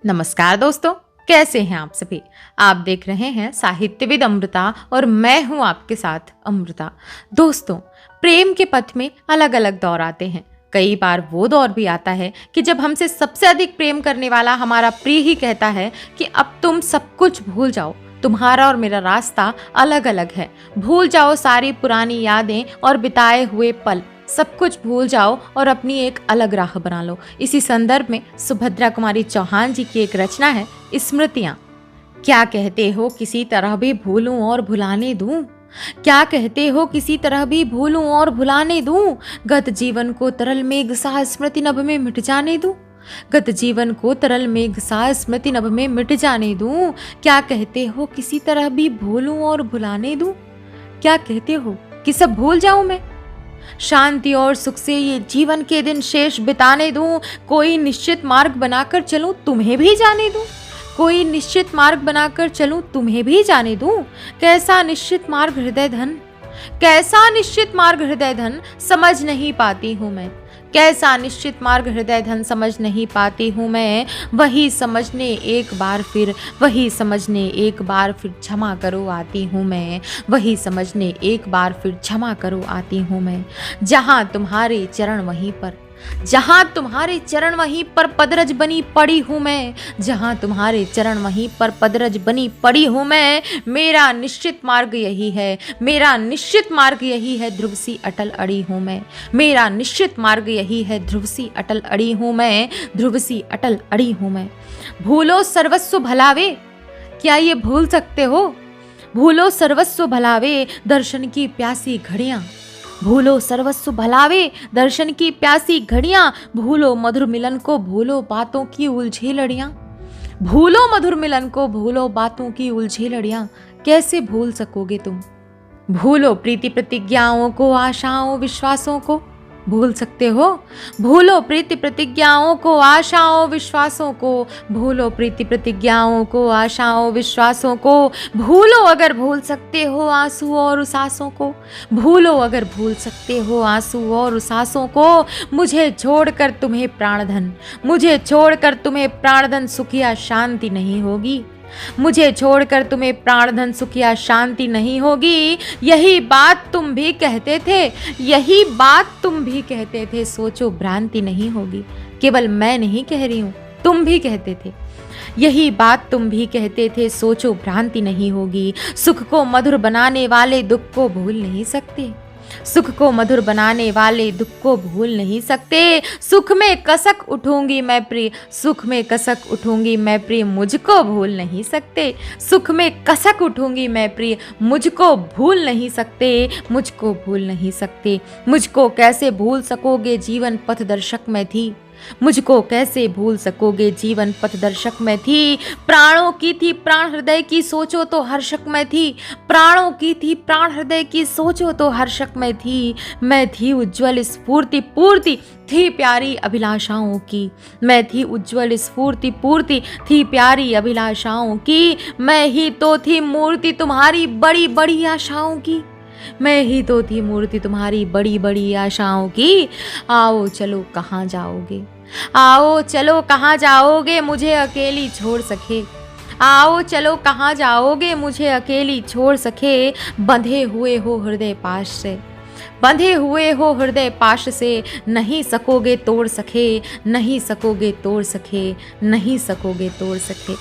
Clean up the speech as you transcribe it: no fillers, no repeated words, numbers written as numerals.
नमस्कार दोस्तों, कैसे हैं आप सभी। आप देख रहे हैं साहित्यविद अमृता और मैं हूं आपके साथ अमृता। दोस्तों, प्रेम के पथ में अलग अलग दौर आते हैं। कई बार वो दौर भी आता है कि जब हमसे सबसे अधिक प्रेम करने वाला हमारा प्रिय ही कहता है कि अब तुम सब कुछ भूल जाओ, तुम्हारा और मेरा रास्ता अलग अलग है। भूल जाओ सारी पुरानी यादें और बिताए हुए पल, सब कुछ भूल जाओ और अपनी एक अलग राह बना लो। इसी संदर्भ में सुभद्रा कुमारी चौहान जी की एक रचना है, स्मृतियाँ। क्या कहते हो किसी तरह भी भूलूं और भुलाने दूं, क्या कहते हो किसी तरह भी भूलूं और भुलाने दूं, गत जीवन को तरल मेघ सा स्मृति नभ में मिट जाने दूं, गत जीवन को तरल मेघ सा स्मृति नभ में मिट जाने दूं। क्या कहते हो किसी तरह भी भूलूं और भुलाने दूं, क्या कहते हो कि सब भूल जाऊं मैं, शांति और सुख से ये जीवन के दिन शेष बिताने दूं। कोई निश्चित मार्ग बनाकर चलूं तुम्हें भी जाने दूं, कोई निश्चित मार्ग बनाकर चलूं तुम्हें भी जाने दूं। कैसा निश्चित मार्ग हृदय धन, कैसा निश्चित मार्ग हृदय धन समझ नहीं पाती हूँ मैं, कैसा निश्चित मार्ग हृदय धन समझ नहीं पाती हूँ मैं। वही समझने एक बार फिर, वही समझने एक बार फिर क्षमा करो आती हूँ मैं, वही समझने एक बार फिर क्षमा करो आती हूँ मैं। जहाँ तुम्हारे चरण वहीं पर, जहाँ तुम्हारे चरण वहीं पर पदरज बनी पड़ी हूँ मैं, जहाँ तुम्हारे चरण वहीं पर पदरज बनी पड़ी हूँ मैं। मेरा निश्चित मार्ग यही है, मेरा निश्चित मार्ग यही है, ध्रुव सी अटल अड़ी हूँ मैं, मेरा निश्चित मार्ग यही है, ध्रुव सी अटल अड़ी हूँ मैं, ध्रुव सी अटल अड़ी हूँ मैं। भूलो सर्वस्व भलावे, क्या ये भूल सकते हो, भूलो सर्वस्व भलावे दर्शन की प्यासी घड़ियाँ, भूलो सर्वस्व भलावे दर्शन की प्यासी घड़ियां, भूलो मधुर मिलन को, भूलो बातों की उलझी लड़ियां, भूलो मधुर मिलन को, भूलो बातों की उलझी लड़ियां। कैसे भूल सकोगे तुम, भूलो प्रीति प्रतिज्ञाओं को, आशाओं विश्वासों को, भूल सकते हो। भूलो प्रीति प्रतिज्ञाओं को, आशाओं विश्वासों को, भूलो प्रीति प्रतिज्ञाओं को, आशाओं विश्वासों को। भूलो अगर भूल सकते हो आंसू और उस आंसों को, भूलो अगर भूल सकते हो आंसू और उस आंसों को। मुझे छोड़कर तुम्हें प्राणधन, मुझे छोड़कर तुम्हें प्राणधन सुखिया शांति नहीं होगी, मुझे छोड़कर तुम्हें प्राणधन सुखिया शांति नहीं होगी। यही बात तुम भी कहते थे, यही बात तुम भी कहते थे, सोचो भ्रांति नहीं होगी। केवल मैं नहीं कह रही हूं, तुम भी कहते थे, यही बात तुम भी कहते थे, सोचो भ्रांति नहीं होगी। सुख को मधुर बनाने वाले दुख को भूल नहीं सकते, सुख को मधुर बनाने वाले दुख को भूल नहीं सकते। सुख में कसक उठूंगी मैं प्रिय, सुख में कसक उठूंगी मैं प्रिय, मुझको भूल नहीं सकते, सुख में कसक उठूंगी मैं प्रिय, मुझको भूल नहीं सकते, मुझको भूल नहीं सकते। मुझको कैसे भूल सकोगे जीवन पथ दर्शक मैं थी, मुझको कैसे भूल सकोगे जीवन पथ दर्शक में थी। प्राणों की थी प्राण हृदय की, सोचो तो हर्षक में थी, प्राणों की थी प्राण हृदय की, सोचो तो हर्षक में थी। मैं थी उज्ज्वल स्फूर्ति पूर्ति, थी प्यारी अभिलाषाओं की, मैं थी उज्ज्वल स्फूर्ति पूर्ति, थी प्यारी अभिलाषाओं की। मैं ही तो थी मूर्ति तुम्हारी बड़ी बड़ी आशाओं की, मैं ही तो थी मूर्ति तुम्हारी बड़ी बड़ी आशाओं की। आओ चलो कहाँ जाओगे, आओ चलो कहाँ जाओगे मुझे अकेली छोड़ सके, आओ चलो कहाँ जाओगे मुझे अकेली छोड़ सके। बंधे हुए हो हृदय पाश से, बंधे हुए हो हृदय पाश से, नहीं सकोगे तोड़ सके, नहीं सकोगे तोड़ सके, नहीं सकोगे तोड़ सके।